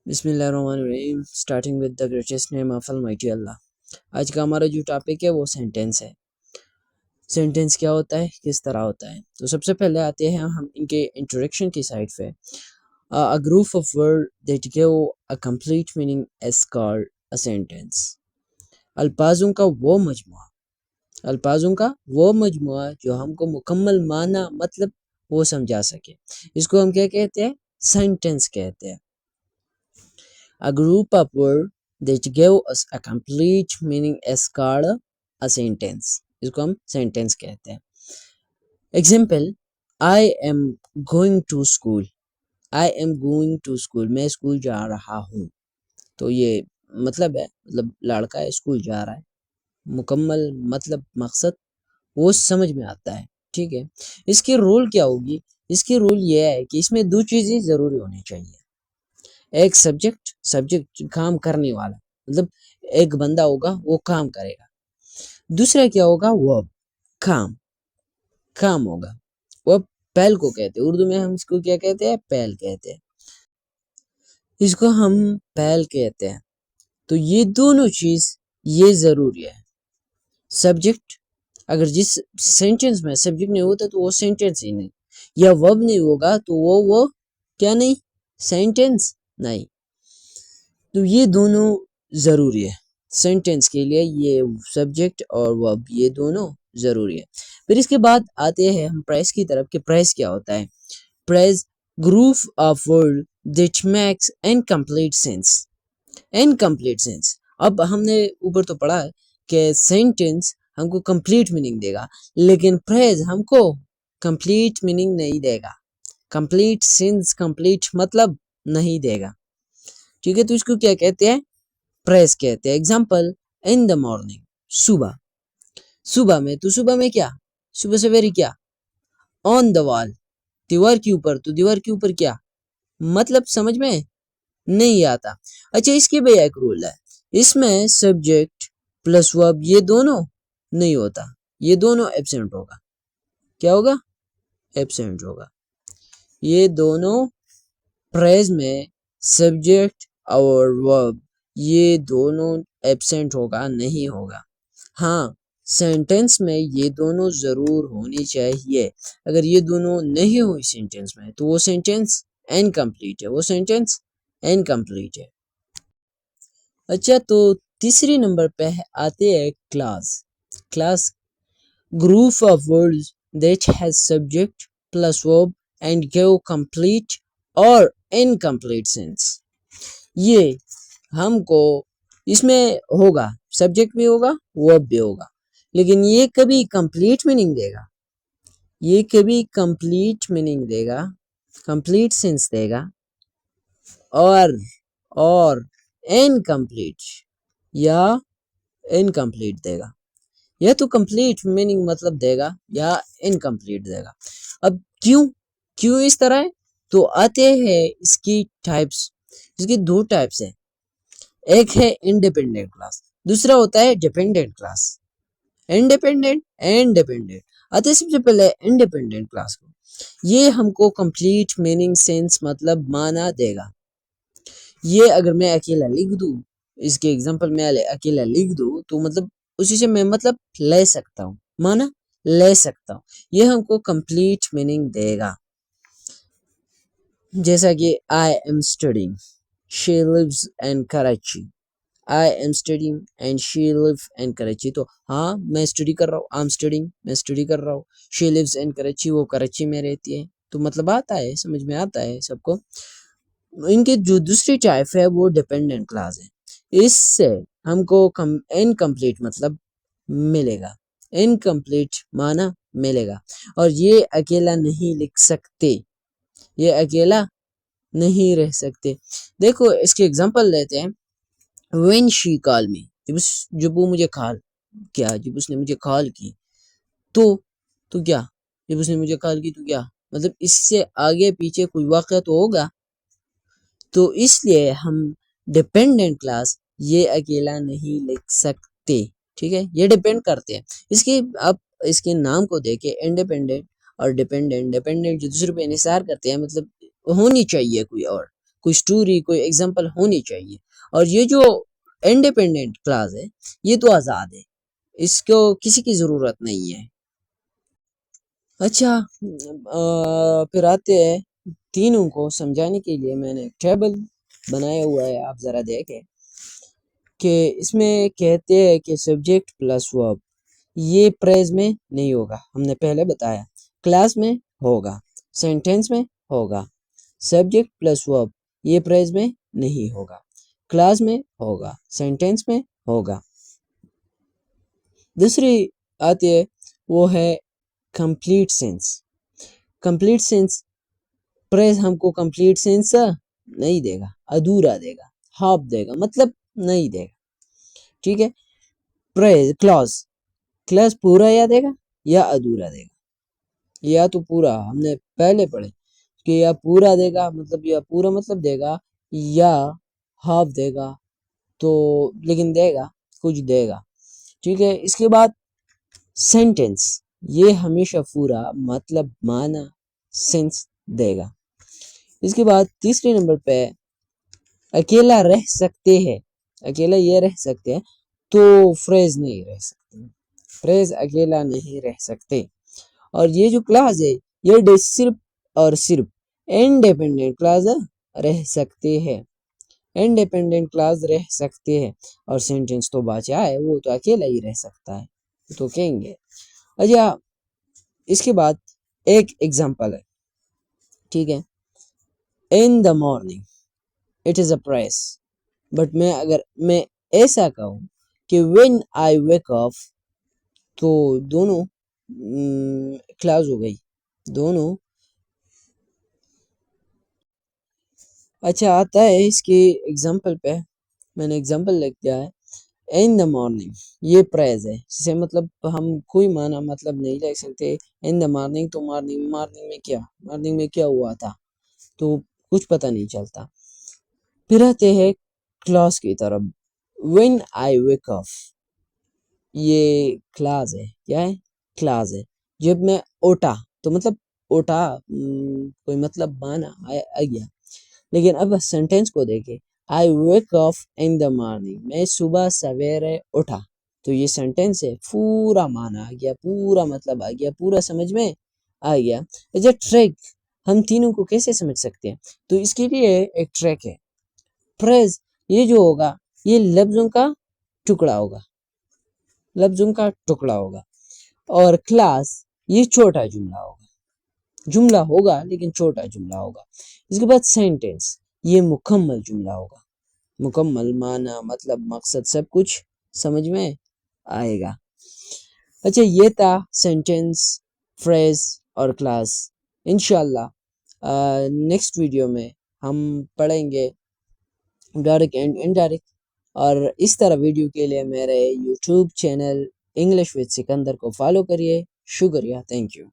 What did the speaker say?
بسم اللہ الرحمن الرحیم starting with the greatest name of almighty Allah. آج کا ہمارا جو ٹاپک ہے وہ سینٹینس ہے۔ سینٹینس کیا ہوتا ہے، کس طرح ہوتا ہے؟ تو سب سے پہلے آتے ہیں ہم ان کے انٹروڈکشن کی سائڈ پہ۔ A group of words that give a complete meaning is called a sentence۔ الفاظوں کا وہ مجموعہ جو ہم کو مکمل معنی مطلب وہ سمجھا سکے، اس کو ہم کیا کہتے ہیں؟ سینٹینس کہتے ہیں۔ A group of words that give us a complete meaning is called a sentence۔ اس کو ہم سینٹینس کہتے ہیں۔ Example: I am going to school۔ I am going to school، میں اسکول جا رہا ہوں۔ تو یہ مطلب ہے، مطلب لڑکا ہے اسکول جا رہا ہے، مکمل مطلب مقصد وہ سمجھ میں آتا ہے، ٹھیک ہے۔ اس کی رول کیا ہوگی؟ اس کی رول یہ ہے کہ اس میں دو چیزیں ضروری ہونی چاہیے۔ ایک سبجیکٹ کام کرنے والا، مطلب ایک بندہ ہوگا وہ کام کرے گا۔ دوسرا کیا ہوگا؟ وہ کام ہوگا۔ وہ پہل کو کہتے ہیں، اردو میں ہم اس کو کیا کہتے ہیں؟ پہل کہتے ہیں۔ اس کو ہم پہل کہتے ہیں۔ تو یہ دونوں چیز یہ ضروری ہے۔ سبجیکٹ اگر جس سینٹینس میں سبجیکٹ نہیں ہوتا تو وہ سینٹینس ہی نہیں، یا ورب نہیں ہوگا تو وہ کیا نہیں؟ سینٹینس نہیں۔ تو یہ دونوں ضروری ہے سینٹینس کے لیے، یہ سبجیکٹ اور ورب یہ دونوں ضروری ہے۔ پھر اس کے بعد آتے ہیں ہم پریز کی طرف کہ پریز کیا ہوتا ہے۔ Phrase group of word that makes incomplete sense. اب ہم نے اوپر تو پڑھا ہے کہ سینٹینس ہم کو کمپلیٹ میننگ دے گا، لیکن پریز ہم کو کمپلیٹ میننگ نہیں دے گا، کمپلیٹ سینس، کمپلیٹ مطلب نہیں دے گا، ٹھیک ہے۔ تو اس کو کیا کہتے ہیں؟ پریز کہتے ہیں۔ ایگزامپل: ان دا مارننگ، صبح میں، تو صبح میں کیا؟ صبح سویرے کیا؟ آن دا وال، دیوار کے اوپر، تو دیوار کے اوپر کیا؟ مطلب سمجھ میں نہیں آتا۔ اچھا، اس کی بھی ایک رول ہے، اس میں سبجیکٹ پلس ورب یہ دونوں نہیں ہوتا، یہ دونوں ایبسینٹ ہوگا۔ کیا ہوگا؟ ایبسینٹ ہوگا۔ یہ دونوں پریز میں سبجیکٹ اور ورب یہ دونوں ایبسینٹ ہوگا، نہیں ہوگا۔ ہاں، سینٹینس میں یہ دونوں ضرور ہونی چاہیے۔ اگر یہ دونوں نہیں ہوئی سینٹینس میں تو وہ سینٹینس انکمپلیٹ ہے، اچھا، تو تیسری نمبر پہ آتے ہیں class group of words that has subject plus ورب اینڈ گیو کمپلیٹ اور انکمپلیٹ سینس۔ یہ ہم کو اس میں ہوگا، سبجیکٹ بھی ہوگا، ورب بھی ہوگا، لیکن یہ کبھی کمپلیٹ میننگ دے گا، کمپلیٹ سینس دے گا، اور انکمپلیٹ دے گا، یا تو کمپلیٹ میننگ مطلب دے گا یا انکمپلیٹ دے گا۔ اب کیوں اس طرح ہے؟ تو آتے ہیں اس کی ٹائپس۔ اس کی دو ٹائپس ہیں، ایک ہے انڈیپینڈنٹ کلاس، دوسرا ہوتا ہے ڈیپینڈنٹ کلاس۔ انڈیپینڈنٹ آتے سب سے پہلے انڈیپینڈنٹ کلاس کو، یہ ہم کو کمپلیٹ میننگ سینس مطلب معنی دے گا۔ یہ اگر میں اکیلا لکھ دوں، اس کے ایگزامپل میں اکیلا لکھ دوں تو مطلب اسی سے میں مطلب لے سکتا ہوں، معنی لے سکتا ہوں، یہ ہم کو کمپلیٹ میننگ دے گا۔ جیسا کہ I am studying, she lives in Karachi۔ I am studying and she lives in Karachi۔ تو ہاں، میں اسٹڈی کر رہا ہوں، I'm studying، میں اسٹڈی کر رہا ہوں، she lives in Karachi، وہ کراچی میں رہتی ہے۔ تو مطلب آتا ہے، سمجھ میں آتا ہے سب کو۔ ان کے جو دوسری ٹائپ ہے وہ ڈیپینڈنٹ کلاس ہے، اس سے ہم کو انکمپلیٹ مطلب ملے گا، انکمپلیٹ معنی ملے گا، اور یہ اکیلا نہیں لکھ سکتے، یہ اکیلا نہیں رہ سکتے۔ دیکھو اس کے ایگزامپل لیتے ہیں۔ when she called me، جب وہ مجھے کال کیا، جب اس نے مجھے کال کی تو کیا؟ جب اس نے مجھے کال کی تو کیا؟ مطلب اس سے آگے پیچھے کوئی واقعہ تو ہوگا، تو اس لیے ہم ڈیپینڈنٹ کلاس یہ اکیلا نہیں لکھ سکتے، ٹھیک ہے۔ یہ ڈیپینڈ کرتے ہیں، آپ اس کے نام کو دیکھیں، انڈیپینڈنٹ اور ڈیپینڈنٹ جو دوسرے پہ انحصار کرتے ہیں، مطلب ہونی چاہیے کوئی اسٹوری، کوئی ایگزامپل ہونی چاہیے. اور یہ جو انڈیپینڈنٹ کلاس ہے یہ تو آزاد ہے، اس کو کسی کی ضرورت نہیں ہے. اچھا پھر آتے ہیں تینوں کو سمجھانے کے لیے میں نے ایک ٹیبل بنایا ہوا ہے، آپ ذرا دیکھیں کہ اس میں کہتے ہیں کہ سبجیکٹ پلس ورب یہ پریز میں نہیں ہوگا، ہم نے پہلے بتایا. کلاس میں ہوگا، سینٹینس میں ہوگا. سبجیکٹ پلس ورب یہ پریز میں نہیں ہوگا، کلاس میں ہوگا، سینٹینس میں ہوگا. دوسری آتی ہے وہ ہے کمپلیٹ سینس. کمپلیٹ سینس پریز ہم کو کمپلیٹ سینس نہیں دے گا، ادھورا دے گا، ہاف دے گا، مطلب نہیں دے گا. ٹھیک ہے. پریز کلاس پورا یا دے گا یا ادھورا دے گا. یا تو پورا ہم نے پہلے پڑھے کہ یا پورا دے گا مطلب یا پورا مطلب دے گا، یا ہاف دے گا تو لیکن دے گا، کچھ دے گا. ٹھیک ہے. اس کے بعد سینٹینس یہ ہمیشہ پورا مطلب معنی سینس دے گا. اس کے بعد تیسرے نمبر پہ اکیلا رہ سکتے ہیں. اکیلا یہ رہ سکتے ہیں تو فریز نہیں رہ سکتے، فریز اکیلا نہیں رہ سکتے. اور یہ جو کلاس ہے یہ صرف اور صرف انڈیپینڈنٹ کلاس رہ سکتے ہیں، انڈیپینڈنٹ کلاس رہ سکتے ہیں. اور سینٹینس تو بچا ہے وہ تو اکیلا ہی رہ سکتا ہے تو کہیں گے. اچھا اس کے بعد ایک ایگزامپل ہے. ٹھیک ہے. In the morning it is a phrase, but اگر میں ایسا کہوں کہ وین آئی ویک اپ تو دونوں کلاس ہو گئی دونوں. اچھا آتا ہے اس کی ایگزامپل پہ، میں نے ایگزامپل لکھ دیا ہے. ان دا مارننگ یہ پریز ہے، جسے مطلب ہم کوئی معنی مطلب نہیں لکھ سکتے. ان دا مارننگ تو مارننگ میں کیا ہوا تھا تو کچھ پتہ نہیں چلتا. پھر آتے ہیں کلاس کی طرف. وین آئی ویک اپ یہ کلاس ہے. کیا ہے؟ کلاس ہے. جب میں اٹھا تو مطلب اٹھا کوئی مطلب معنی آ گیا. لیکن اب سینٹینس کو دیکھیں. آئی wake up in the morning میں صبح سویرے اٹھا تو یہ سینٹینس ہے، پورا معنی آ گیا، پورا مطلب آ گیا، پورا سمجھ میں آ گیا. اچھا ٹریک ہم تینوں کو کیسے سمجھ سکتے ہیں؟ تو اس کے لیے ایک ٹریک ہے. پریز یہ جو ہوگا یہ لفظوں کا ٹکڑا ہوگا، اور کلاس یہ چھوٹا جملہ ہوگا لیکن چھوٹا جملہ ہوگا. اس کے بعد سینٹینس یہ مکمل جملہ ہوگا، مکمل معنی مطلب مقصد سب کچھ سمجھ میں آئے گا. اچھا یہ تھا سینٹینس، فریز اور کلاس. انشاءاللہ نیکسٹ ویڈیو میں ہم پڑھیں گے ڈائریکٹ اینڈ انڈائریکٹ. اور اس طرح ویڈیو کے لیے میرے YouTube channel English with Sikandar کو فالو کریے. شکریہ. Thank you.